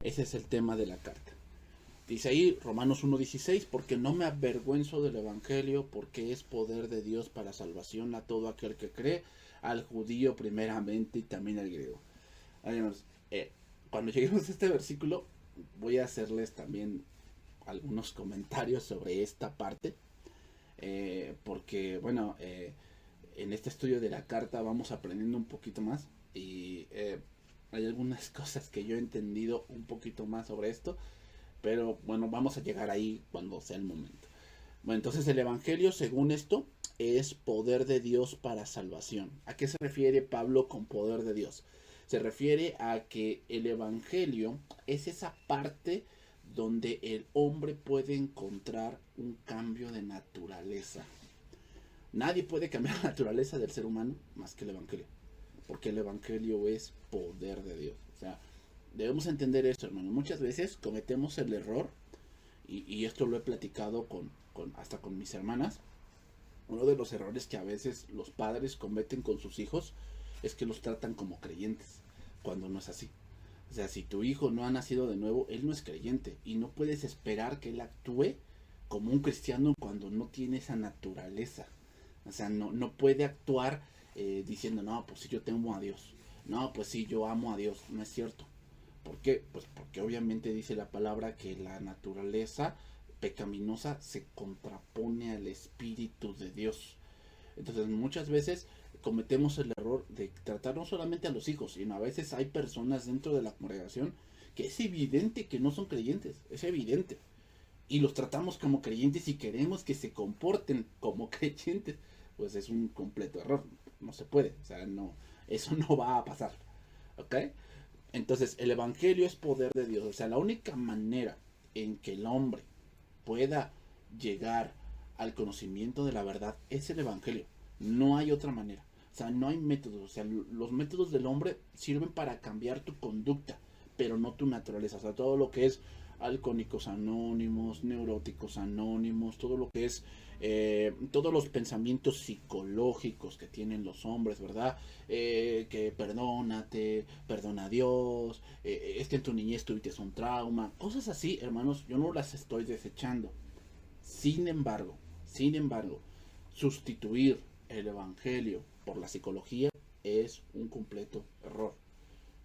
Ese es el tema de la carta. Dice ahí Romanos 1:16, porque no me avergüenzo del Evangelio, porque es poder de Dios para salvación a todo aquel que cree, al judío primeramente y también al griego. Además, cuando lleguemos a este versículo, voy a hacerles también algunos comentarios sobre esta parte, porque bueno, en este estudio de la carta vamos aprendiendo un poquito más y hay algunas cosas que yo he entendido un poquito más sobre esto, pero bueno, vamos a llegar ahí cuando sea el momento. Bueno, entonces el Evangelio, según esto, es poder de Dios para salvación. ¿A qué se refiere Pablo con poder de Dios? Se refiere a que el Evangelio es esa parte donde el hombre puede encontrar un cambio de naturaleza. Nadie puede cambiar la naturaleza del ser humano más que el Evangelio, porque el Evangelio es poder de Dios. O sea, debemos entender esto, hermano. Muchas veces cometemos el error, y esto lo he platicado hasta con mis hermanas. Uno de los errores que a veces los padres cometen con sus hijos es que los tratan como creyentes, cuando no es así. O sea, si tu hijo no ha nacido de nuevo, él no es creyente y no puedes esperar que él actúe como un cristiano cuando no tiene esa naturaleza. O sea, no puede actuar diciendo, no, pues si yo temo a Dios. No, pues si yo amo a Dios. No es cierto. ¿Por qué? Pues porque obviamente dice la palabra que la naturaleza pecaminosa se contrapone al Espíritu de Dios. Entonces muchas veces cometemos el error de tratar no solamente a los hijos, sino a veces hay personas dentro de la congregación que es evidente que no son creyentes, es evidente. Y los tratamos como creyentes y queremos que se comporten como creyentes. Pues es un completo error, no se puede, o sea, no, eso no va a pasar, ¿ok? Entonces el Evangelio es poder de Dios, o sea, la única manera en que el hombre pueda llegar al conocimiento de la verdad es el Evangelio. No hay otra manera. O sea, no hay métodos. O sea, los métodos del hombre sirven para cambiar tu conducta, pero no tu naturaleza. O sea, todo lo que es alcohólicos anónimos, neuróticos anónimos, todo lo que es todos los pensamientos psicológicos que tienen los hombres, ¿verdad? Que perdónate, perdona a Dios, es que en tu niñez tuviste un trauma, cosas así, hermanos, yo no las estoy desechando. Sin embargo, sustituir el Evangelio por la psicología es un completo error.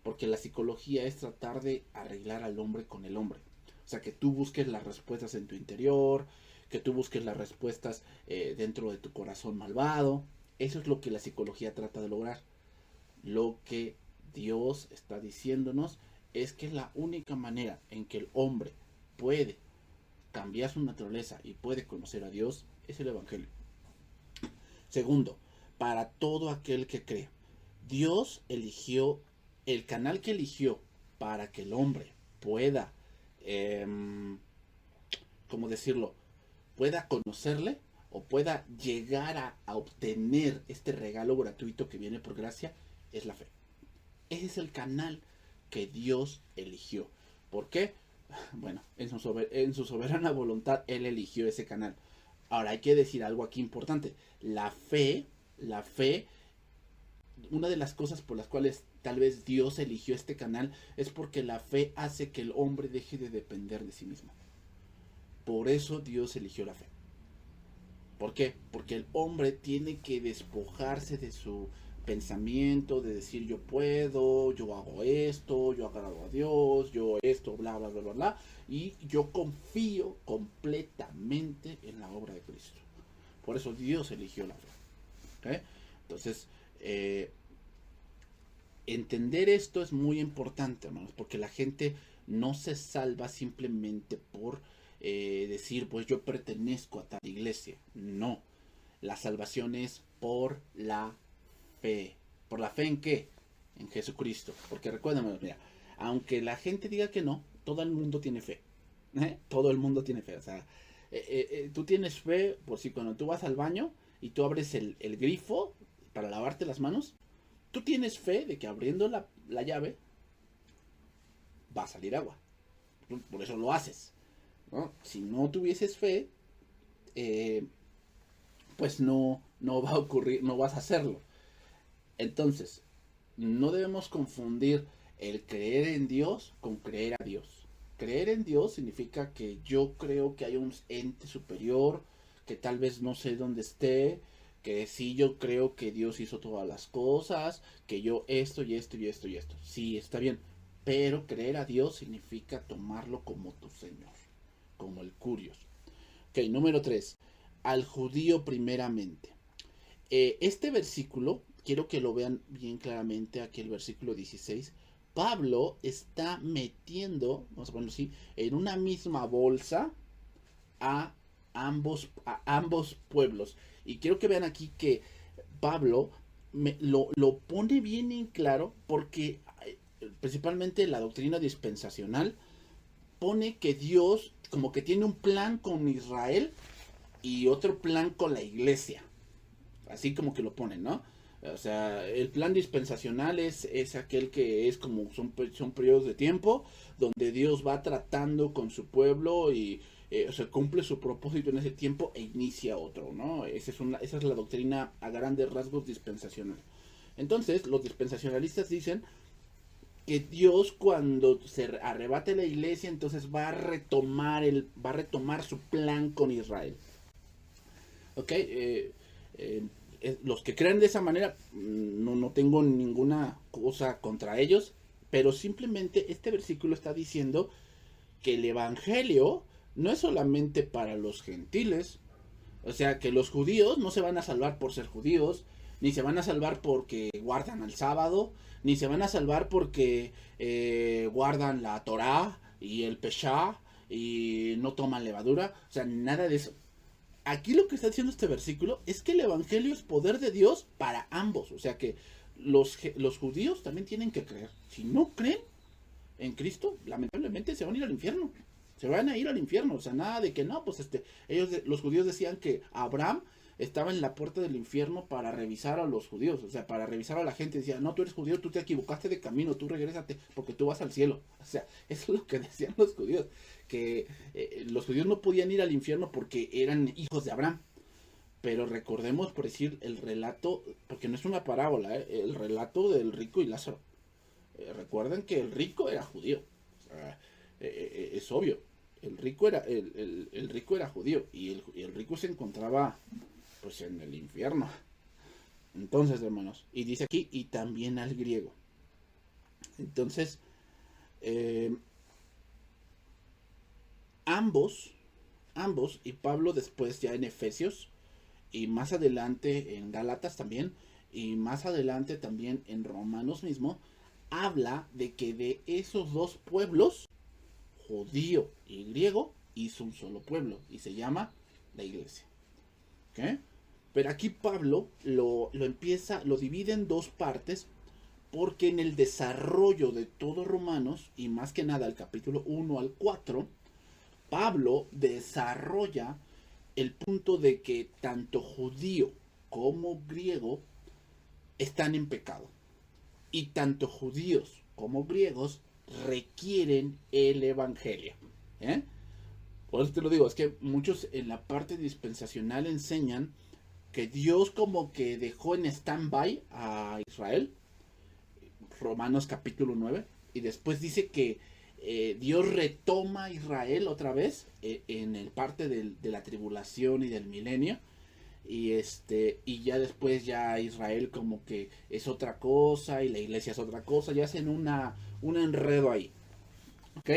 Porque la psicología es tratar de arreglar al hombre con el hombre. O sea, que tú busques las respuestas en tu interior, que tú busques las respuestas dentro de tu corazón malvado. Eso es lo que la psicología trata de lograr. Lo que Dios está diciéndonos es que la única manera en que el hombre puede cambiar su naturaleza y puede conocer a Dios es el Evangelio. Segundo, para todo aquel que cree. Dios eligió el canal que eligió para que el hombre pueda, ¿cómo decirlo? Pueda conocerle o pueda llegar a obtener este regalo gratuito que viene por gracia, es la fe. Ese es el canal que Dios eligió. ¿Por qué? Bueno, en su soberana voluntad, Él eligió ese canal. Ahora, hay que decir algo aquí importante. La fe, una de las cosas por las cuales tal vez Dios eligió este canal es porque la fe hace que el hombre deje de depender de sí mismo. Por eso Dios eligió la fe. ¿Por qué? Porque el hombre tiene que despojarse de su pensamiento, de decir yo puedo, yo hago esto, yo agrado a Dios, yo esto, bla, bla, bla, bla, bla, y yo confío completamente en la obra de Cristo. Por eso Dios eligió la fe. ¿Okay? Entonces, entender esto es muy importante, hermanos, porque la gente no se salva simplemente por decir, pues yo pertenezco a tal iglesia. No, la salvación es por la fe. ¿Por la fe en qué? En Jesucristo. Porque recuérdame, mira, aunque la gente diga que no, todo el mundo tiene fe. Todo el mundo tiene fe. O sea, tú tienes fe por si cuando tú vas al baño y tú abres el grifo para lavarte las manos, tú tienes fe de que abriendo la llave va a salir agua. Por eso lo haces, ¿no? Si no tuvieses fe, pues no va a ocurrir, no vas a hacerlo. Entonces, no debemos confundir el creer en Dios con creer a Dios. Creer en Dios significa que yo creo que hay un ente superior, que tal vez no sé dónde esté, que sí yo creo que Dios hizo todas las cosas, que yo esto y esto y esto y esto. Sí, está bien. Pero creer a Dios significa tomarlo como tu Señor, como el Curios. Ok, número 3. Al judío primeramente. Este versículo, quiero que lo vean bien claramente, aquí el versículo 16. Pablo está metiendo, vamos a ponerlo así, en una misma bolsa a ambos pueblos. Y quiero que vean aquí que Pablo lo pone bien en claro porque principalmente la doctrina dispensacional pone que Dios como que tiene un plan con Israel y otro plan con la iglesia. Así como que lo ponen, ¿no? O sea, el plan dispensacional es aquel que es como son periodos de tiempo donde Dios va tratando con su pueblo y o sea, cumple su propósito en ese tiempo e inicia otro, ¿no? Esa es la doctrina a grandes rasgos dispensacional. Entonces, los dispensacionalistas dicen que Dios cuando se arrebate la iglesia, entonces va a retomar su plan con Israel. ¿Ok? Los que creen de esa manera, no tengo ninguna cosa contra ellos, pero simplemente este versículo está diciendo que el evangelio no es solamente para los gentiles, o sea, que los judíos no se van a salvar por ser judíos, ni se van a salvar porque guardan el sábado, ni se van a salvar porque guardan la Torá y el Peshá y no toman levadura, o sea, nada de eso. Aquí lo que está diciendo este versículo es que el evangelio es poder de Dios para ambos, o sea que los judíos también tienen que creer. Si no creen en Cristo, lamentablemente se van a ir al infierno. Se van a ir al infierno, o sea, nada de que no, pues los judíos decían que Abraham estaba en la puerta del infierno para revisar a los judíos, o sea, para revisar a la gente. Decía, no, tú eres judío, tú te equivocaste de camino, tú regrésate, porque tú vas al cielo. O sea, eso es lo que decían los judíos, que los judíos no podían ir al infierno porque eran hijos de Abraham. Pero recordemos, por decir, el relato, porque no es una parábola, el relato del rico y Lázaro. Recuerden que el rico era judío. O sea, es obvio. El rico era judío y el rico se encontraba pues en el infierno. Entonces, hermanos, y dice aquí, y también al griego. Entonces, eh, ambos, y Pablo después ya en Efesios, y más adelante en Gálatas también, y más adelante también en Romanos mismo, habla de que de esos dos pueblos, judío y griego, hizo un solo pueblo, y se llama la iglesia. ¿Okay? Pero aquí Pablo lo divide en dos partes, porque en el desarrollo de todo Romanos, y más que nada el capítulo 1 al 4, Pablo desarrolla el punto de que tanto judío como griego están en pecado. Y tanto judíos como griegos requieren el evangelio. ¿Eh? Por eso te lo digo, es que muchos en la parte dispensacional enseñan que Dios como que dejó en stand-by a Israel, Romanos capítulo 9, y después dice que Dios retoma a Israel otra vez en el parte de la tribulación y del milenio, y ya después ya Israel como que es otra cosa y la iglesia es otra cosa, ya hacen un enredo ahí, ¿ok?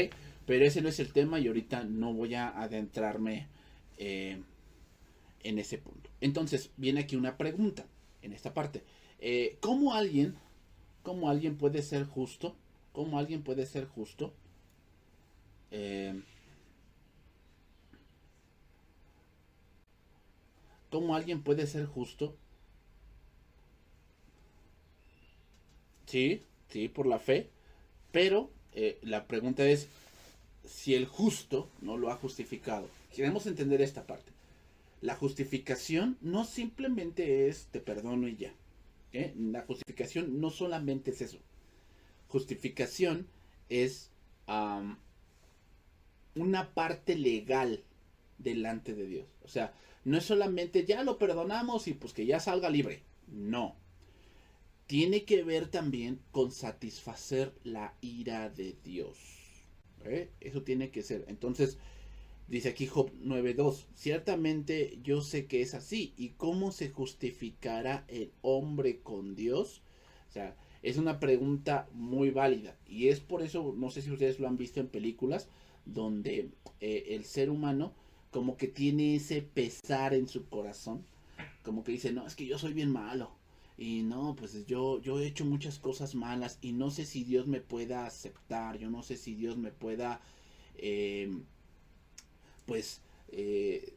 Pero ese no es el tema y ahorita no voy a adentrarme en ese punto. Entonces viene aquí una pregunta en esta parte. ¿Cómo alguien puede ser justo? ¿Cómo alguien puede ser justo? ¿Cómo alguien puede ser justo? Sí, sí, por la fe. Pero la pregunta es si el justo no lo ha justificado. Queremos entender esta parte. La justificación no simplemente es te perdono y ya. La justificación no solamente es eso. Justificación es um, una parte legal delante de Dios. O sea, no es solamente ya lo perdonamos y pues que ya salga libre. No. tiene que ver también con satisfacer la ira de Dios. Eso tiene que ser. Entonces, dice aquí Job 9:2, ciertamente yo sé que es así. ¿Y cómo se justificará el hombre con Dios? O sea, es una pregunta muy válida. Y es por eso, no sé si ustedes lo han visto en películas, donde el ser humano como que tiene ese pesar en su corazón. Como que dice, no, es que yo soy bien malo. Y no, pues yo he hecho muchas cosas malas y no sé si Dios me pueda aceptar. Yo no sé si Dios me pueda... Eh, pues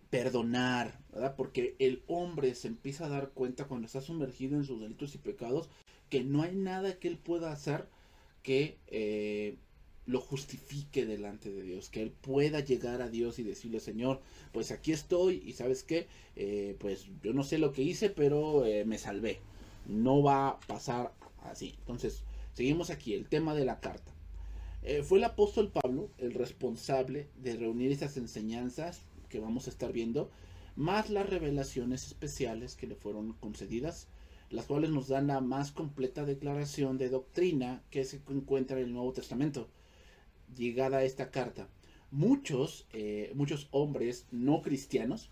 perdonar, ¿verdad? Porque el hombre se empieza a dar cuenta cuando está sumergido en sus delitos y pecados que no hay nada que él pueda hacer que lo justifique delante de Dios, que él pueda llegar a Dios y decirle, Señor, pues aquí estoy y sabes qué, pues yo no sé lo que hice, pero me salvé. No va a pasar así. Entonces, seguimos aquí, el tema de la carta. Fue el apóstol Pablo el responsable de reunir esas enseñanzas que vamos a estar viendo, más las revelaciones especiales que le fueron concedidas, las cuales nos dan la más completa declaración de doctrina que se encuentra en el Nuevo Testamento. Llegada a esta carta, muchos hombres no cristianos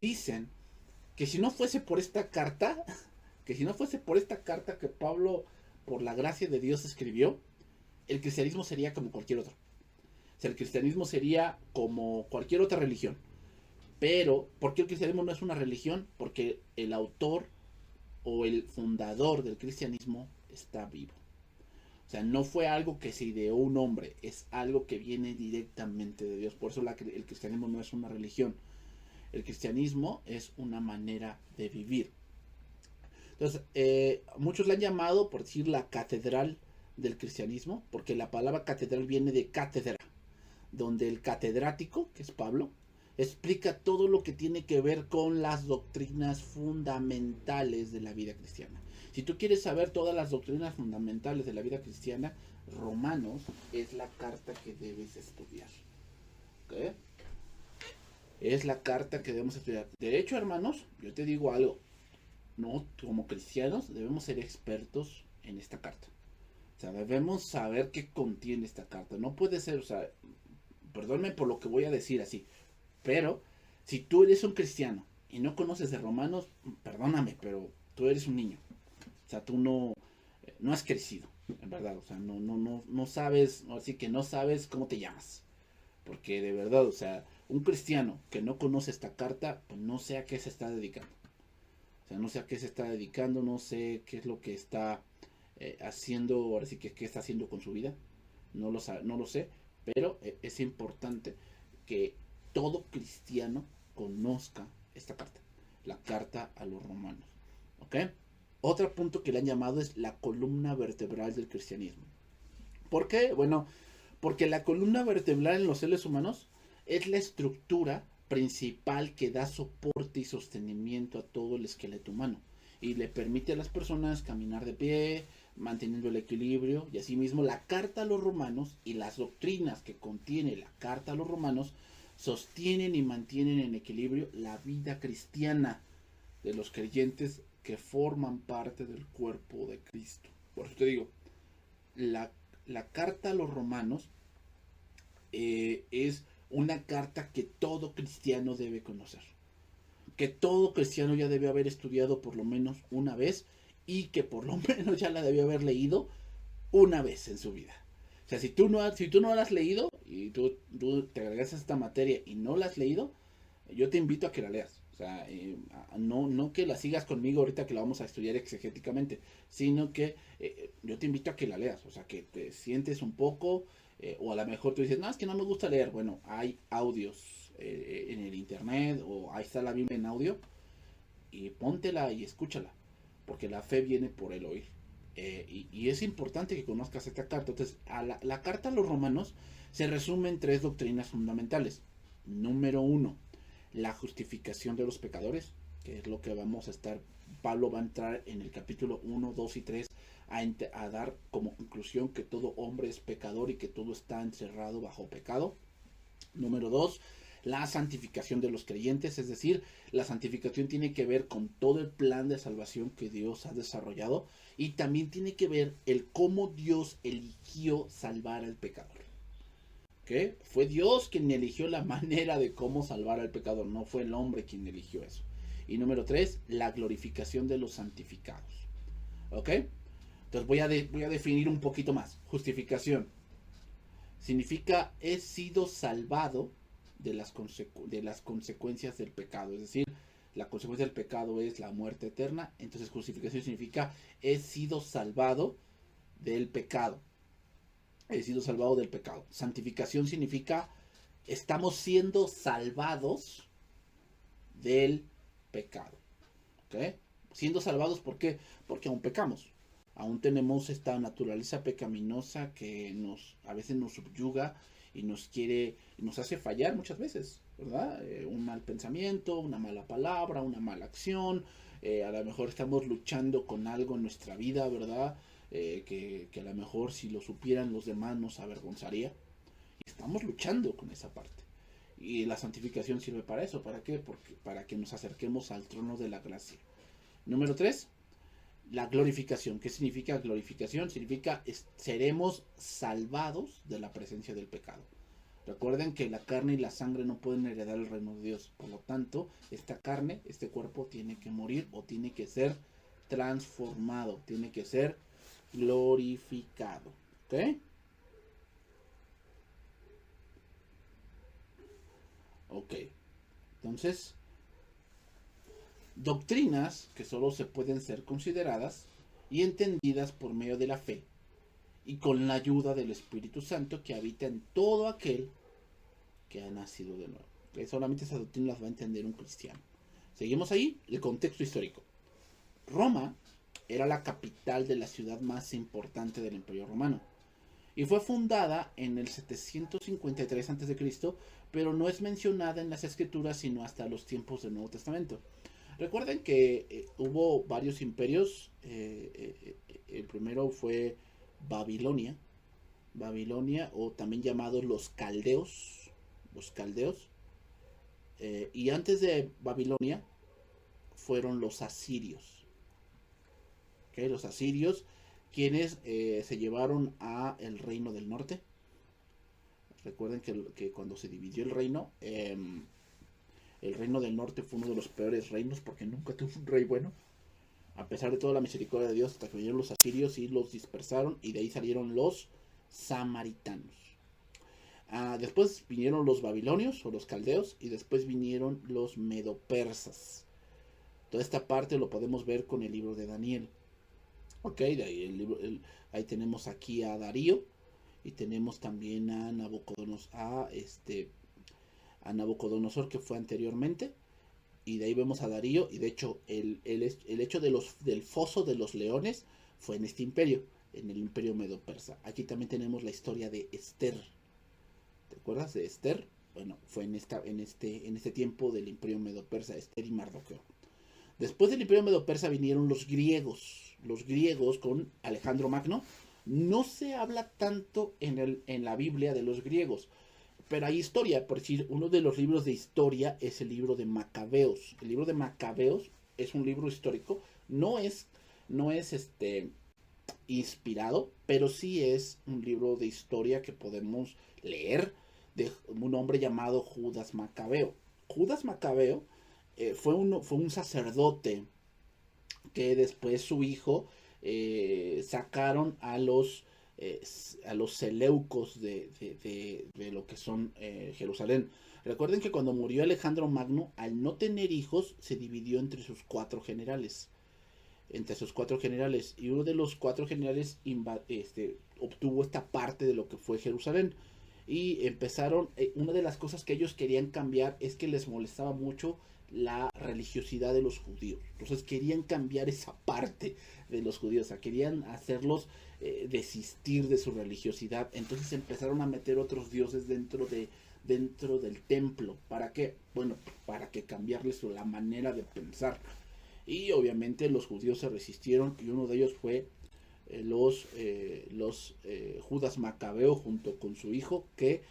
dicen que si no fuese por esta carta, que Pablo, por la gracia de Dios, escribió, el cristianismo sería como cualquier otro. O sea, el cristianismo sería como cualquier otra religión. Pero, ¿por qué el cristianismo no es una religión? Porque el autor o el fundador del cristianismo está vivo. O sea, no fue algo que se ideó un hombre, es algo que viene directamente de Dios. Por eso el cristianismo no es una religión. El cristianismo es una manera de vivir. Entonces, muchos la han llamado, por decir, la catedral del cristianismo, porque la palabra catedral viene de cátedra, donde el catedrático, que es Pablo, explica todo lo que tiene que ver con las doctrinas fundamentales de la vida cristiana. Si tú quieres saber todas las doctrinas fundamentales de la vida cristiana, Romanos es la carta que debes estudiar. ¿Okay? Es la carta que debemos estudiar. De hecho, hermanos, yo te digo algo. No, como cristianos debemos ser expertos en esta carta. O sea, debemos saber qué contiene esta carta. No puede ser, o sea, perdónme por lo que voy a decir así, pero si tú eres un cristiano y no conoces de Romanos, perdóname, pero tú eres un niño. O sea, tú no has crecido, en verdad. O sea, no sabes, así que no sabes cómo te llamas. Porque de verdad, o sea, un cristiano que no conoce esta carta, pues no sé a qué se está dedicando. O sea, no sé a qué se está dedicando, no sé qué es lo que está haciendo, ahora sí que qué está haciendo con su vida. No lo sé, pero es importante que todo cristiano conozca esta carta, la carta a los romanos. ¿Ok? Otro punto que le han llamado es la columna vertebral del cristianismo. ¿Por qué? Bueno, porque la columna vertebral en los seres humanos es la estructura principal que da soporte y sostenimiento a todo el esqueleto humano y le permite a las personas caminar de pie, manteniendo el equilibrio, y asimismo la carta a los romanos y las doctrinas que contiene la carta a los romanos sostienen y mantienen en equilibrio la vida cristiana de los creyentes que forman parte del cuerpo de Cristo. Por eso te digo, la carta a los romanos es una carta que todo cristiano debe conocer, que todo cristiano ya debe haber estudiado por lo menos una vez y que por lo menos ya la debió haber leído una vez en su vida. O sea, si tú no la has leído y tú te agregas a esta materia y no la has leído, yo te invito a que la leas. O sea, no que la sigas conmigo ahorita que la vamos a estudiar exegéticamente, sino que yo te invito a que la leas. O sea, que te sientes un poco, o a lo mejor tú dices, no, es que no me gusta leer. Bueno, hay audios en el internet, o ahí está la Biblia en audio, y póntela y escúchala, porque la fe viene por el oír. Y es importante que conozcas esta carta. Entonces, la carta a los romanos se resume en 3 doctrinas fundamentales. Número 1, la justificación de los pecadores, que es lo que vamos a estar, Pablo va a entrar en el capítulo 1, 2 y 3 a dar como conclusión que todo hombre es pecador y que todo está encerrado bajo pecado. Número 2, la santificación de los creyentes, es decir, la santificación tiene que ver con todo el plan de salvación que Dios ha desarrollado y también tiene que ver el cómo Dios eligió salvar al pecador. ¿Okay? Fue Dios quien eligió la manera de cómo salvar al pecador, no fue el hombre quien eligió eso. Y número 3, la glorificación de los santificados. ¿Ok? Entonces voy a definir un poquito más. Justificación. Significa he sido salvado de las consecuencias del pecado. Es decir, la consecuencia del pecado es la muerte eterna. Entonces justificación significa he sido salvado del pecado. He sido salvado del pecado. Santificación significa estamos siendo salvados del pecado. ¿Ok? Siendo salvados, ¿por qué? Porque aún pecamos. Aún tenemos esta naturaleza pecaminosa que a veces nos subyuga y nos hace fallar muchas veces, ¿verdad? Un mal pensamiento, una mala palabra, una mala acción. A lo mejor estamos luchando con algo en nuestra vida, ¿verdad? Que a lo mejor si lo supieran los demás nos avergonzaría. Y estamos luchando con esa parte. Y la santificación sirve para eso. ¿Para qué? Para que nos acerquemos al trono de la gracia. Número 3, la glorificación. ¿Qué significa glorificación? Significa seremos salvados de la presencia del pecado. Recuerden que la carne y la sangre no pueden heredar el reino de Dios. Por lo tanto, esta carne, este cuerpo tiene que morir o tiene que ser transformado. Tiene que ser glorificado. ¿Ok? Ok. Entonces, doctrinas que solo se pueden ser consideradas y entendidas por medio de la fe y con la ayuda del Espíritu Santo que habita en todo aquel que ha nacido de nuevo. Solamente esas doctrinas las va a entender un cristiano. Seguimos ahí, el contexto histórico. Roma era la capital de la ciudad más importante del Imperio Romano y fue fundada en el 753 a.C., pero no es mencionada en las escrituras sino hasta los tiempos del Nuevo Testamento. Recuerden que hubo varios imperios. El primero fue Babilonia, o también llamados los caldeos. Y antes de Babilonia fueron los asirios. ¿Okay? Los asirios, quienes se llevaron a el reino del norte. Recuerden que cuando se dividió el reino del norte fue uno de los peores reinos porque nunca tuvo un rey bueno. A pesar de toda la misericordia de Dios, hasta que vinieron los asirios y los dispersaron, y de ahí salieron los samaritanos. Después vinieron los babilonios o los caldeos, y después vinieron los medopersas. Toda esta parte lo podemos ver con el libro de Daniel. Ok, de ahí, ahí tenemos aquí a Darío, y tenemos también a Nabucodonosor, que fue anteriormente, y de ahí vemos a Darío, y de hecho el hecho del foso de los leones fue en este imperio, en el imperio medo-persa. Aquí también tenemos la historia de Esther. ¿Te acuerdas de Esther? Bueno, fue en este tiempo del imperio medo-persa, Esther y Mardoqueo. Después del imperio medo-persa vinieron los griegos con Alejandro Magno. No se habla tanto en la Biblia de los griegos, pero hay historia. Por decir, uno de los libros de historia es el libro de Macabeos. El libro de Macabeos es un libro histórico. No es inspirado, pero sí es un libro de historia que podemos leer, de un hombre llamado Judas Macabeo. Judas Macabeo fue un sacerdote que después su hijo sacaron a los seleucos de lo que son Jerusalén. Recuerden que cuando murió Alejandro Magno, al no tener hijos, se dividió entre sus cuatro generales. Y uno de los cuatro generales obtuvo esta parte de lo que fue Jerusalén. Y empezaron, una de las cosas que ellos querían cambiar es que les molestaba mucho la religiosidad de los judíos. Entonces querían cambiar esa parte de los judíos, o sea, querían hacerlos desistir de su religiosidad. Entonces empezaron a meter otros dioses dentro del templo. ¿Para qué? Bueno, para que cambiarles la manera de pensar. Y obviamente los judíos se resistieron, y uno de ellos fue Judas Macabeo junto con su hijo, que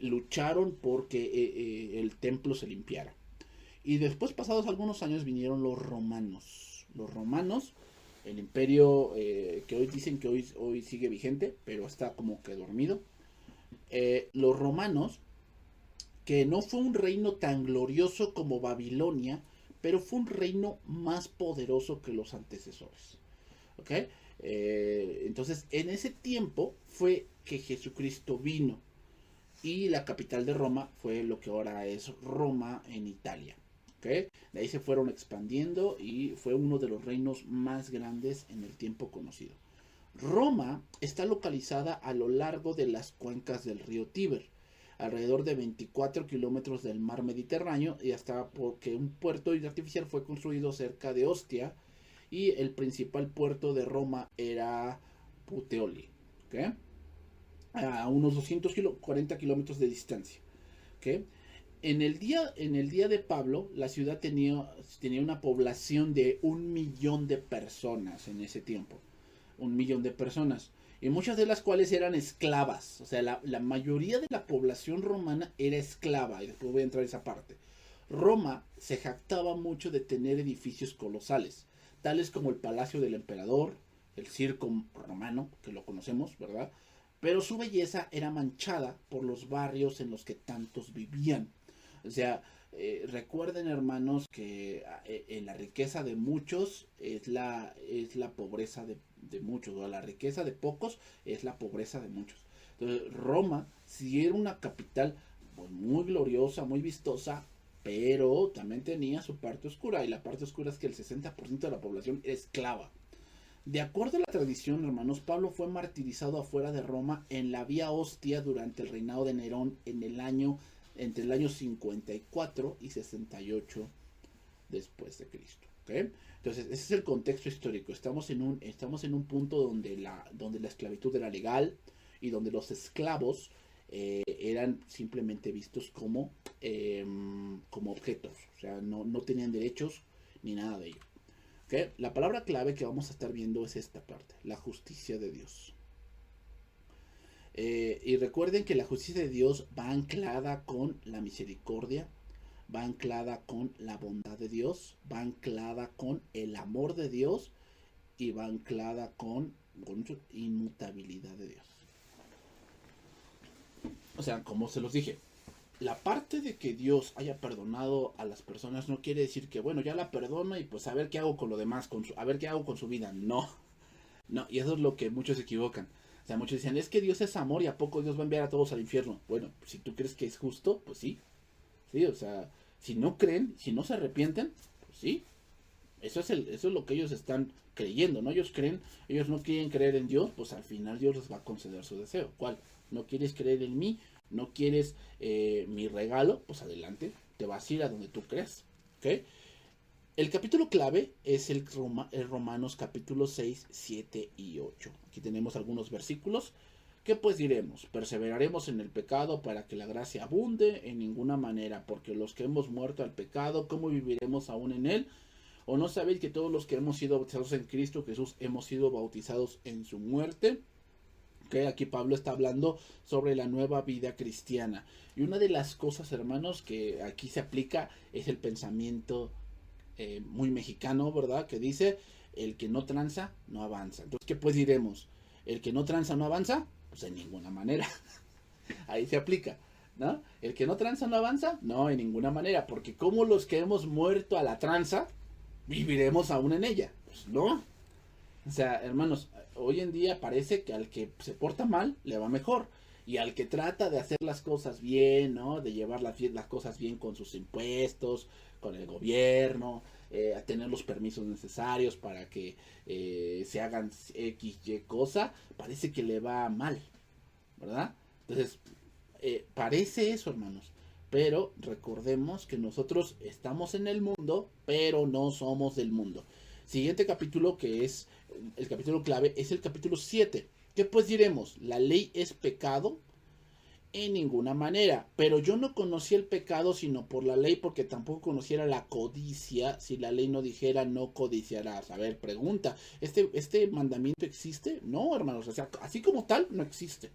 lucharon porque el templo se limpiara. Y después, pasados algunos años, vinieron los romanos. Los romanos, el imperio que hoy dicen que hoy sigue vigente, pero está como que dormido. Los romanos, que no fue un reino tan glorioso como Babilonia, pero fue un reino más poderoso que los antecesores. ¿Ok? Entonces, en ese tiempo fue que Jesucristo vino. Y la capital de Roma fue lo que ahora es Roma en Italia. ¿Okay? De ahí se fueron expandiendo y fue uno de los reinos más grandes en el tiempo conocido. Roma está localizada a lo largo de las cuencas del río Tíber, alrededor de 24 kilómetros del mar Mediterráneo, y hasta porque un puerto artificial fue construido cerca de Ostia, y el principal puerto de Roma era Puteoli, ¿okay? A unos 240 kilómetros de distancia. ¿Okay? En el día de Pablo, la ciudad tenía una población de 1 millón de personas en ese tiempo. 1 millón de personas. Y muchas de las cuales eran esclavas. O sea, la mayoría de la población romana era esclava. Y después voy a entrar a esa parte. Roma se jactaba mucho de tener edificios colosales, tales como el Palacio del Emperador, el Circo Romano, que lo conocemos, ¿verdad? Pero su belleza era manchada por los barrios en los que tantos vivían. O sea, recuerden, hermanos, que la riqueza de muchos es la pobreza de muchos, o la riqueza de pocos es la pobreza de muchos. Entonces, Roma sí era una capital pues, muy gloriosa, muy vistosa, pero también tenía su parte oscura, y la parte oscura es que el 60% de la población era esclava. De acuerdo a la tradición, hermanos, Pablo fue martirizado afuera de Roma en la Vía Ostia durante el reinado de Nerón entre el año 54 y 68 después de Cristo. ¿Okay? Entonces, ese es el contexto histórico. Estamos en un punto donde la esclavitud era legal y donde los esclavos eran simplemente vistos como objetos. O sea, no tenían derechos ni nada de ello. ¿Okay? La palabra clave que vamos a estar viendo es esta parte, la justicia de Dios. Y recuerden que la justicia de Dios va anclada con la misericordia, va anclada con la bondad de Dios, va anclada con el amor de Dios y va anclada con inmutabilidad de Dios. O sea, como se los dije, la parte de que Dios haya perdonado a las personas no quiere decir que, bueno, ya la perdono y pues a ver qué hago con lo demás, a ver qué hago con su vida. No, y eso es lo que muchos se equivocan. O sea, muchos dicen, es que Dios es amor y a poco Dios va a enviar a todos al infierno. Bueno, si tú crees que es justo, pues sí. Sí, o sea, si no creen, si no se arrepienten, pues sí. Eso es lo que ellos están creyendo, ¿no? Ellos no quieren creer en Dios, pues al final Dios les va a conceder su deseo. ¿Cuál? ¿No quieres creer en mí? ¿No quieres mi regalo? Pues adelante, te vas a ir a donde tú creas. ¿Okay? El capítulo clave es el Romanos capítulo 6, 7 y 8. Aquí tenemos algunos versículos que pues diremos, perseveraremos en el pecado para que la gracia abunde en ninguna manera, porque los que hemos muerto al pecado, ¿cómo viviremos aún en él? ¿O no sabéis que todos los que hemos sido bautizados en Cristo Jesús hemos sido bautizados en su muerte? Okay, aquí Pablo está hablando sobre la nueva vida cristiana. Y una de las cosas, hermanos, que aquí se aplica es el pensamiento muy mexicano, ¿verdad? Que dice, el que no tranza, no avanza. Entonces, ¿qué pues diremos? ¿El que no tranza, no avanza? Pues en ninguna manera. Ahí se aplica, ¿no? ¿El que no tranza, no avanza? No, en ninguna manera. Porque como los que hemos muerto a la tranza, viviremos aún en ella. Pues no. O sea, hermanos, hoy en día parece que al que se porta mal le va mejor. Y al que trata de hacer las cosas bien, ¿no? De llevar las cosas bien con sus impuestos, con el gobierno, a tener los permisos necesarios para que se hagan X, Y cosa, parece que le va mal, ¿verdad? Entonces, parece eso, hermanos. Pero recordemos que nosotros estamos en el mundo, pero no somos del mundo. Siguiente capítulo, que es el capítulo clave, es el capítulo 7. ¿Qué pues diremos? ¿La ley es pecado? En ninguna manera. Pero yo no conocí el pecado sino por la ley, porque tampoco conociera la codicia si la ley no dijera no codiciarás. A ver, pregunta, ¿este mandamiento existe? No, hermanos, o sea, así como tal, no existe.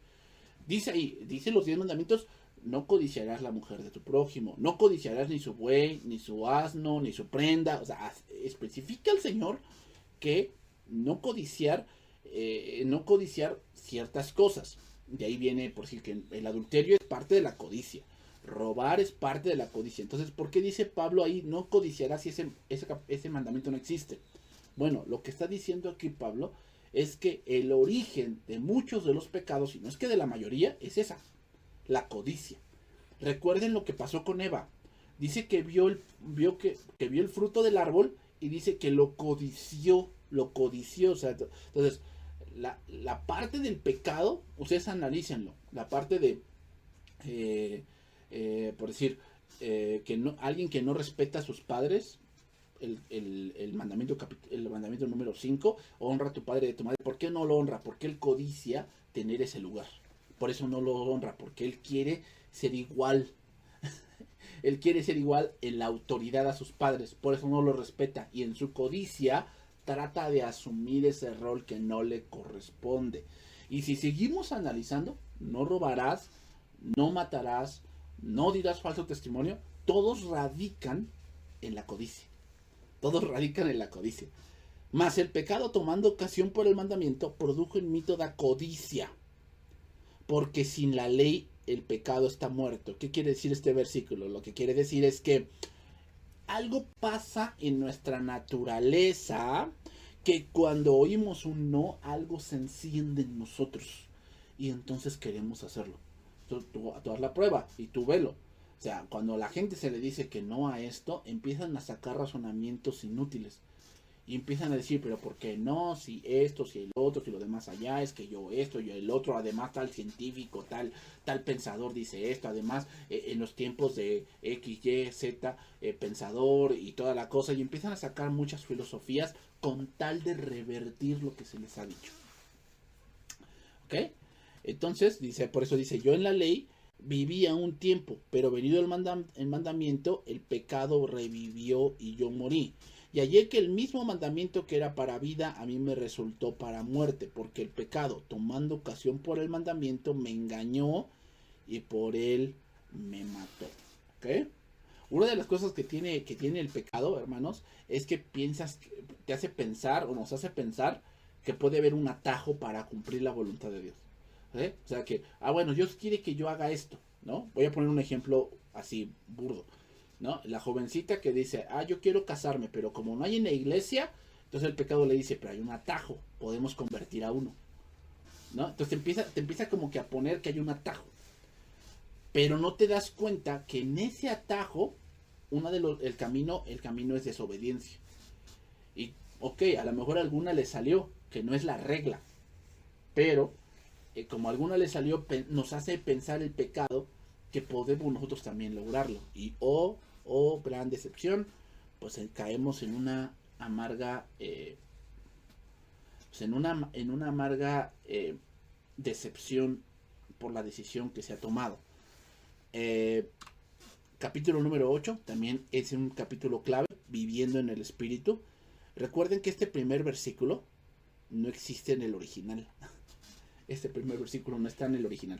Dice ahí, dice los 10 mandamientos: no codiciarás la mujer de tu prójimo, no codiciarás ni su buey, ni su asno, ni su prenda. O sea, especifica el Señor que no codiciar ciertas cosas. De ahí viene, por decir, que el adulterio es parte de la codicia. Robar es parte de la codicia. Entonces, ¿por qué dice Pablo ahí no codiciarás si ese mandamiento no existe? Bueno, lo que está diciendo aquí Pablo es que el origen de muchos de los pecados, y no es que de la mayoría, es esa, la codicia. Recuerden lo que pasó con Eva. Dice que vio el fruto del árbol y dice que lo codició. O sea, entonces, la parte del pecado, ustedes analícenlo. La parte de, por decir, alguien que no respeta a sus padres, el mandamiento número 5, honra a tu padre y a tu madre. ¿Por qué no lo honra? Porque él codicia tener ese lugar. Por eso no lo honra, porque él quiere ser igual. Él quiere ser igual en la autoridad a sus padres. Por eso no lo respeta. Y en su codicia trata de asumir ese rol que no le corresponde. Y si seguimos analizando, no robarás, no matarás, no dirás falso testimonio, todos radican en la codicia. Todos radican en la codicia. Mas el pecado, tomando ocasión por el mandamiento, produjo en mí toda codicia. Porque sin la ley el pecado está muerto. ¿Qué quiere decir este versículo? Lo que quiere decir es que algo pasa en nuestra naturaleza, que cuando oímos un no, algo se enciende en nosotros. Y entonces queremos hacerlo. Tú haz la prueba y tú velo. O sea, cuando a la gente se le dice que no a esto, empiezan a sacar razonamientos inútiles. Y empiezan a decir, pero ¿por qué no? Si esto, si el otro, si lo demás allá, es que yo esto, yo el otro, además tal científico, tal pensador dice esto, además en los tiempos de X, Y, Z, pensador y toda la cosa, y empiezan a sacar muchas filosofías con tal de revertir lo que se les ha dicho. ¿Ok? Entonces, por eso dice, yo en la ley vivía un tiempo, pero venido el mandamiento, el pecado revivió y yo morí. Y hallé que el mismo mandamiento que era para vida, a mí me resultó para muerte, porque el pecado, tomando ocasión por el mandamiento, me engañó y por él me mató. ¿Ok? Una de las cosas que tiene el pecado, hermanos, es que te hace pensar, o nos hace pensar, que puede haber un atajo para cumplir la voluntad de Dios. ¿Eh? O sea que, bueno, Dios quiere que yo haga esto, ¿no? Voy a poner un ejemplo así burdo, ¿no? La jovencita que dice, yo quiero casarme, pero como no hay en la iglesia, entonces el pecado le dice, pero hay un atajo, podemos convertir a uno, ¿no? Entonces te empieza como que a poner que hay un atajo, pero no te das cuenta que en ese atajo, el camino es desobediencia. Y, ok, a lo mejor a alguna le salió, que no es la regla, pero como a alguna le salió, nos hace pensar el pecado que podemos nosotros también lograrlo. Y gran decepción, pues caemos en una amarga decepción por la decisión que se ha tomado. Capítulo número 8 también es un capítulo clave, viviendo en el espíritu. Recuerden que este primer versículo no existe en el original. Este primer versículo no está en el original,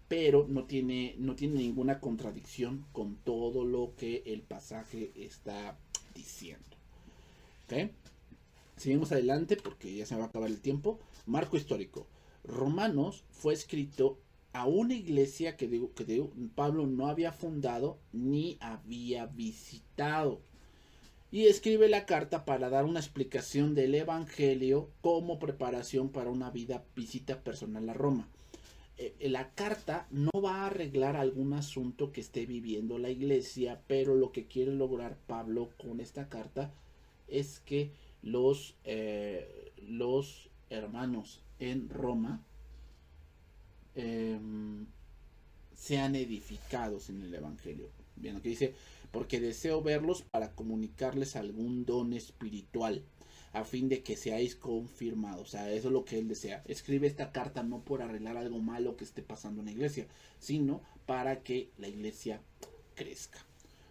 pero no tiene ninguna contradicción con todo lo que el pasaje está diciendo. ¿Ok? Seguimos adelante porque ya se va a acabar el tiempo. Marco histórico. Romanos fue escrito a una iglesia que Pablo no había fundado ni había visitado. Y escribe la carta para dar una explicación del evangelio como preparación para una visita personal a Roma. La carta no va a arreglar algún asunto que esté viviendo la iglesia, pero lo que quiere lograr Pablo con esta carta es que los hermanos en Roma sean edificados en el evangelio. Bien, aquí dice, porque deseo verlos para comunicarles algún don espiritual, a fin de que seáis confirmados. O sea, eso es lo que él desea. Escribe esta carta no por arreglar algo malo que esté pasando en la iglesia, sino para que la iglesia crezca.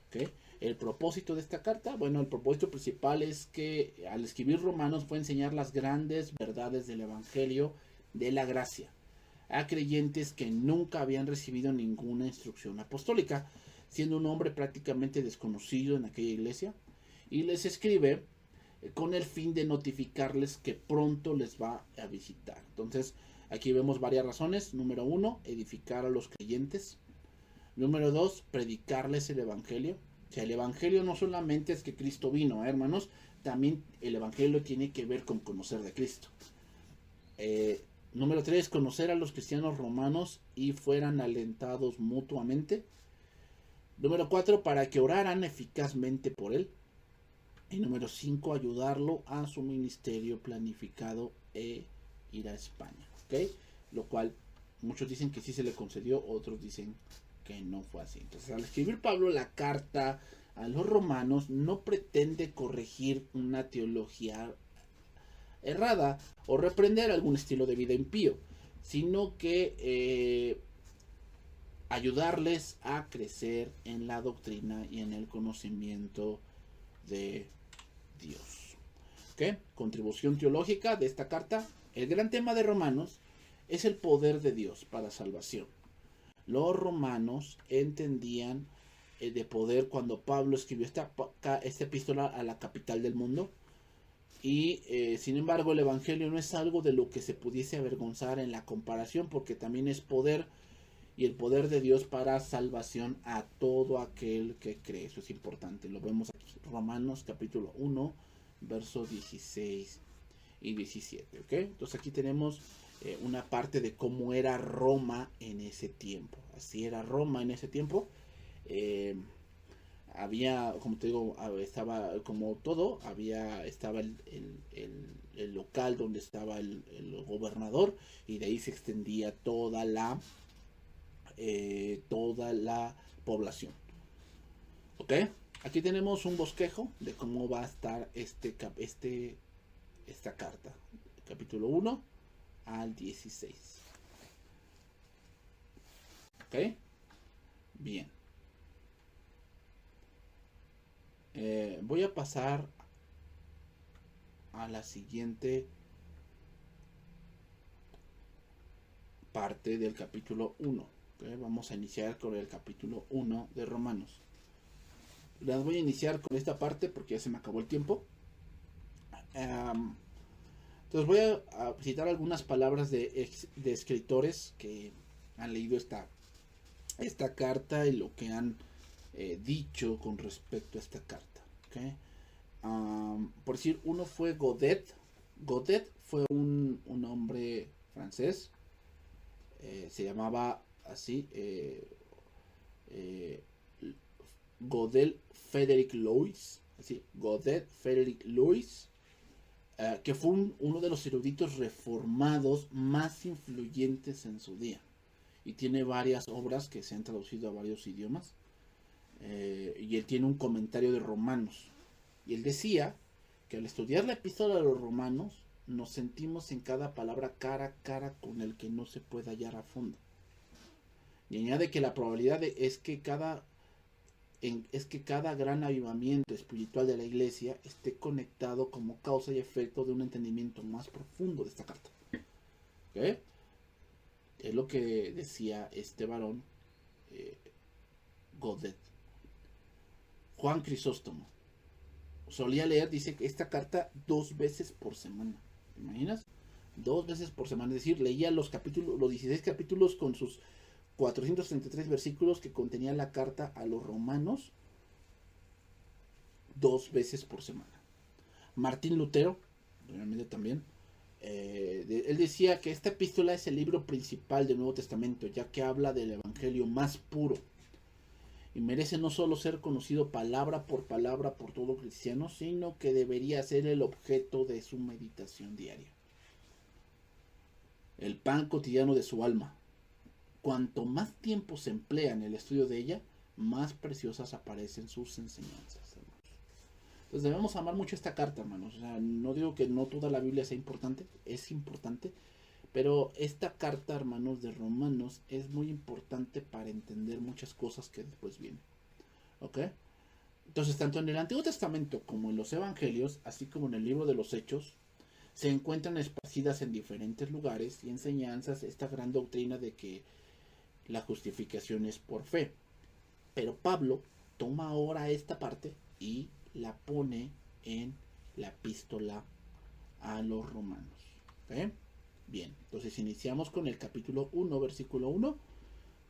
¿Okay? El propósito de esta carta, bueno, el propósito principal es que al escribir Romanos fue enseñar las grandes verdades del evangelio de la gracia, a creyentes que nunca habían recibido ninguna instrucción apostólica, siendo un hombre prácticamente desconocido en aquella iglesia, y les escribe con el fin de notificarles que pronto les va a visitar. Entonces, aquí vemos varias razones. Número 1, edificar a los creyentes. Número 2, predicarles el evangelio. O sea, el evangelio no solamente es que Cristo vino, hermanos, también el evangelio tiene que ver con conocer de Cristo. Número 3, conocer a los cristianos romanos y fueran alentados mutuamente. Número 4, para que oraran eficazmente por él. Y número 5, ayudarlo a su ministerio planificado e ir a España. ¿Ok? Lo cual muchos dicen que sí se le concedió, otros dicen que no fue así. Entonces, al escribir Pablo la carta a los romanos, no pretende corregir una teología errada o reprender algún estilo de vida impío, sino que ayudarles a crecer en la doctrina y en el conocimiento de Dios. ¿Okay? Contribución teológica de esta carta. El gran tema de Romanos es el poder de Dios para salvación. Los romanos entendían de poder cuando Pablo escribió esta epístola a la capital del mundo. Y sin embargo, el evangelio no es algo de lo que se pudiese avergonzar en la comparación, porque también es poder, y el poder de Dios para salvación a todo aquel que cree. Eso es importante. Lo vemos aquí. Romanos capítulo 1, versos 16 y 17. ¿Okay? Entonces aquí tenemos una parte de cómo era Roma en ese tiempo. Así era Roma en ese tiempo. Había, como te digo, estaba como todo, estaba el local donde estaba el gobernador, y de ahí se extendía toda la población. ¿Ok? Aquí tenemos un bosquejo de cómo va a estar esta carta, capítulo 1 al 16. ¿Ok? Bien. Voy a pasar a la siguiente parte del capítulo 1. ¿Okay? Vamos a iniciar con el capítulo 1 de Romanos. Las voy a iniciar con esta parte porque ya se me acabó el tiempo. Entonces voy a citar algunas palabras de escritores que han leído esta carta y lo que han dicho con respecto a esta carta. ¿Okay? Por decir, uno fue Godet. Godet fue un hombre francés. Se llamaba así Godet Frédéric Louis, así, Godet Frédéric Louis, que fue uno de los eruditos reformados más influyentes en su día, y tiene varias obras que se han traducido a varios idiomas, y él tiene un comentario de Romanos, y él decía que al estudiar la epístola de los Romanos nos sentimos en cada palabra cara a cara con el que no se puede hallar a fondo, y añade que la probabilidad es que cada gran avivamiento espiritual de la iglesia esté conectado como causa y efecto de un entendimiento más profundo de esta carta. ¿Okay? Es lo que decía este varón Godet. Juan Crisóstomo solía leer, dice, que esta carta 2 veces por semana. ¿Te imaginas? 2 veces por semana. Es decir, leía los 16 capítulos con sus 433 versículos que contenía la carta a los romanos 2 veces por semana. Martín Lutero, realmente también, él decía que esta epístola es el libro principal del Nuevo Testamento, ya que habla del evangelio más puro y merece no solo ser conocido palabra por todo cristiano, sino que debería ser el objeto de su meditación diaria, el pan cotidiano de su alma. Cuanto más tiempo se emplea en el estudio de ella, más preciosas aparecen sus enseñanzas, hermanos. Entonces debemos amar mucho esta carta, hermanos. O sea, no digo que no toda la Biblia sea importante, es importante, pero esta carta, hermanos, de Romanos es muy importante para entender muchas cosas que después vienen. ¿Ok? Entonces, tanto en el Antiguo Testamento como en los Evangelios, así como en el libro de los Hechos, se encuentran esparcidas en diferentes lugares y enseñanzas esta gran doctrina de que la justificación es por fe. Pero Pablo toma ahora esta parte y la pone en la epístola a los romanos. ¿Okay? Bien, entonces iniciamos con el capítulo 1, versículo 1.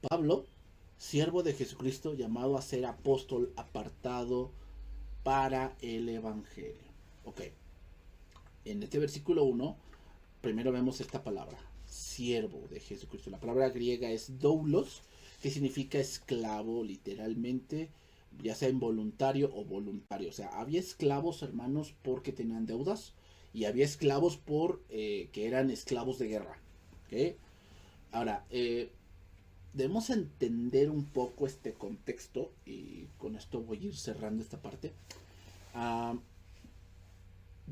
Pablo, siervo de Jesucristo, llamado a ser apóstol, apartado para el evangelio. Ok, en este versículo 1, primero vemos esta palabra, siervo de Jesucristo. La palabra griega es doulos, que significa esclavo, literalmente, ya sea involuntario o voluntario. O sea, había esclavos, hermanos, porque tenían deudas, y había esclavos que eran esclavos de guerra. ¿Okay? Ahora, debemos entender un poco este contexto, y con esto voy a ir cerrando esta parte.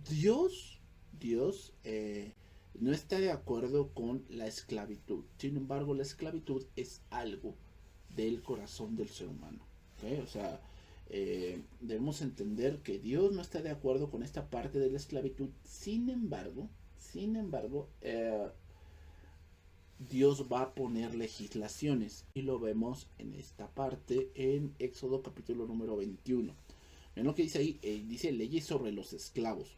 Dios no está de acuerdo con la esclavitud. Sin embargo, la esclavitud es algo del corazón del ser humano. ¿Okay? O sea, debemos entender que Dios no está de acuerdo con esta parte de la esclavitud. Sin embargo, Dios va a poner legislaciones, y lo vemos en esta parte en Éxodo capítulo número 21. Ven lo que dice ahí, dice leyes sobre los esclavos.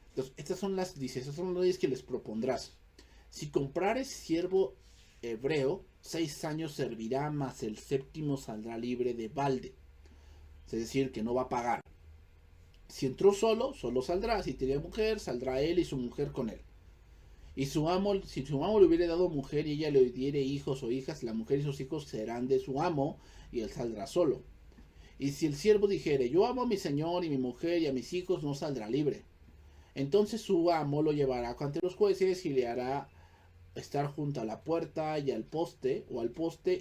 Entonces, estas son las leyes que les propondrás. Si comprares siervo hebreo, 6 años servirá, mas el 7º saldrá libre de balde. Es decir, que no va a pagar. Si entró solo saldrá. Si tenía mujer, saldrá él y su mujer con él. Y si su amo le hubiere dado mujer y ella le diere hijos o hijas, la mujer y sus hijos serán de su amo, y él saldrá solo. Y si el siervo dijere, yo amo a mi señor y mi mujer y a mis hijos, no saldrá libre. Entonces su amo lo llevará ante los jueces y le hará estar junto a la puerta y al poste,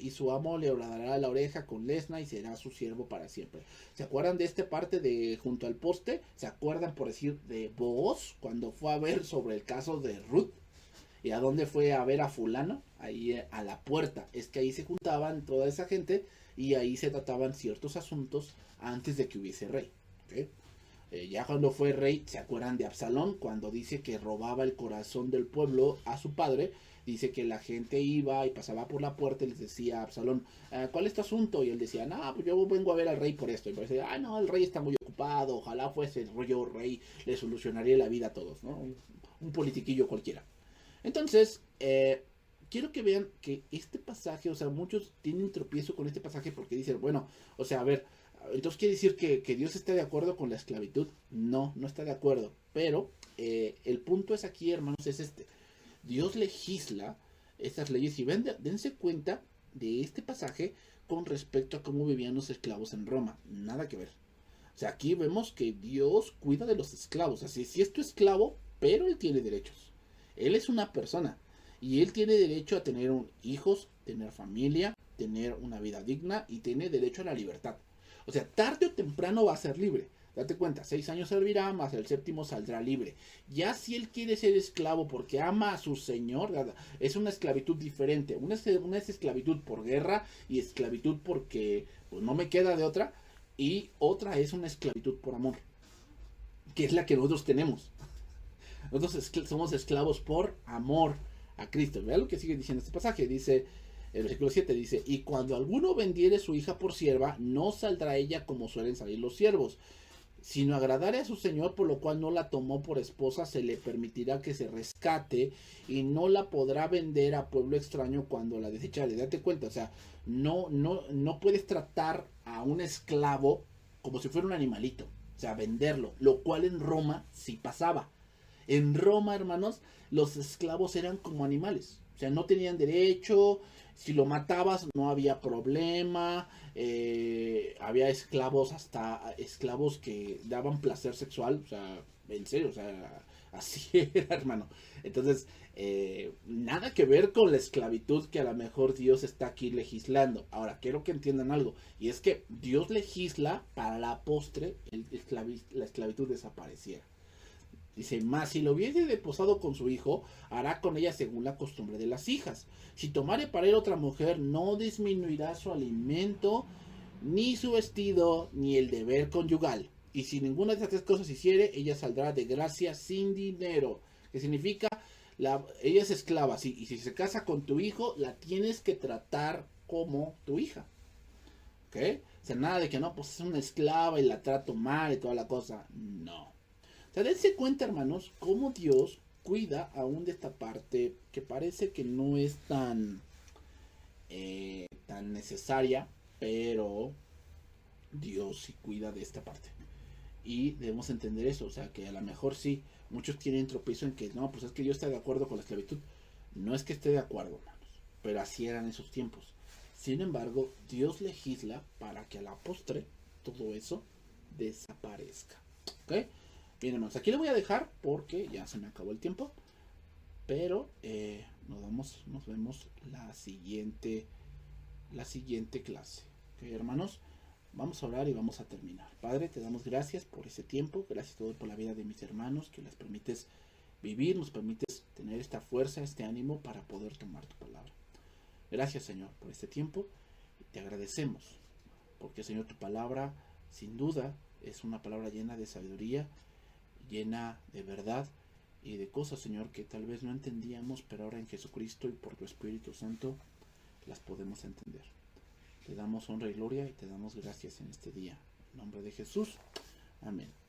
y su amo le horadará la oreja con lesna y será su siervo para siempre. ¿Se acuerdan de esta parte de junto al poste? ¿Se acuerdan, por decir, de Booz cuando fue a ver sobre el caso de Ruth? ¿Y a dónde fue a ver a fulano? Ahí a la puerta. Es que ahí se juntaban toda esa gente y ahí se trataban ciertos asuntos antes de que hubiese rey. ¿Okay? Ya cuando fue rey, ¿se acuerdan de Absalón? Cuando dice que robaba el corazón del pueblo a su padre, dice que la gente iba y pasaba por la puerta y les decía a Absalón, ¿cuál es tu asunto? Y él decía, no, pues yo vengo a ver al rey por esto. Y decía, no, el rey está muy ocupado, ojalá fuese el rollo rey, le solucionaría la vida a todos, ¿no? Un politiquillo cualquiera. Entonces, quiero que vean que este pasaje, o sea, muchos tienen tropiezo con este pasaje porque dicen, bueno, o sea, a ver, entonces quiere decir que Dios está de acuerdo con la esclavitud. No está de acuerdo. Pero el punto es aquí, hermanos, es este. Dios legisla estas leyes y dense cuenta de este pasaje con respecto a cómo vivían los esclavos en Roma. Nada que ver. O sea, aquí vemos que Dios cuida de los esclavos. Así, si es tu esclavo, pero él tiene derechos. Él es una persona y él tiene derecho a tener hijos, tener familia, tener una vida digna y tiene derecho a la libertad. O sea, tarde o temprano va a ser libre. Date cuenta, 6 años servirá, más el 7º saldrá libre. Ya si él quiere ser esclavo porque ama a su señor, es una esclavitud diferente. Una es esclavitud por guerra y esclavitud porque pues, no me queda de otra. Y otra es una esclavitud por amor, que es la que nosotros tenemos. Nosotros somos esclavos por amor a Cristo. Vean lo que sigue diciendo este pasaje. Dice, el versículo 7 dice, y cuando alguno vendiere su hija por sierva, no saldrá ella como suelen salir los siervos, sino agradare a su señor, por lo cual no la tomó por esposa, se le permitirá que se rescate y no la podrá vender a pueblo extraño cuando la desechare. Date cuenta, o sea, no puedes tratar a un esclavo como si fuera un animalito, o sea, venderlo, lo cual en Roma sí pasaba. En Roma, hermanos, los esclavos eran como animales. O sea, no tenían derecho. Si lo matabas no había problema. Había esclavos, hasta esclavos que daban placer sexual. O sea, en serio, o sea, así era, hermano. Entonces, nada que ver con la esclavitud que a lo mejor Dios está aquí legislando. Ahora, quiero que entiendan algo. Y es que Dios legisla para la postre la esclavitud desapareciera. Dice, más si lo hubiese desposado con su hijo, hará con ella según la costumbre de las hijas. Si tomare para él otra mujer, no disminuirá su alimento, ni su vestido, ni el deber conyugal. Y si ninguna de estas tres cosas hiciere, ella saldrá de gracia sin dinero. que significa, ella es esclava, sí, y si se casa con tu hijo, la tienes que tratar como tu hija. ¿Ok? O sea, nada de que no, pues es una esclava y la trato mal y toda la cosa. No. O sea, dense cuenta, hermanos, cómo Dios cuida aún de esta parte que parece que no es tan necesaria, pero Dios sí cuida de esta parte. Y debemos entender eso, o sea, que a lo mejor sí, muchos tienen tropiezo en que no, pues es que Dios está de acuerdo con la esclavitud. No es que esté de acuerdo, hermanos, pero así eran esos tiempos. Sin embargo, Dios legisla para que a la postre todo eso desaparezca. ¿Ok? Bien, hermanos, aquí lo voy a dejar porque ya se me acabó el tiempo. Pero nos vemos la siguiente clase. ¿Ok, hermanos? Vamos a orar y vamos a terminar. Padre, te damos gracias por ese tiempo. Gracias todo por la vida de mis hermanos, que les permites vivir, nos permites tener esta fuerza, este ánimo para poder tomar tu palabra. Gracias, Señor, por este tiempo. Y te agradecemos. Porque, Señor, tu palabra, sin duda, es una palabra llena de sabiduría, llena de verdad y de cosas, Señor, que tal vez no entendíamos, pero ahora en Jesucristo y por tu Espíritu Santo las podemos entender. Te damos honra y gloria y te damos gracias en este día. En nombre de Jesús. Amén.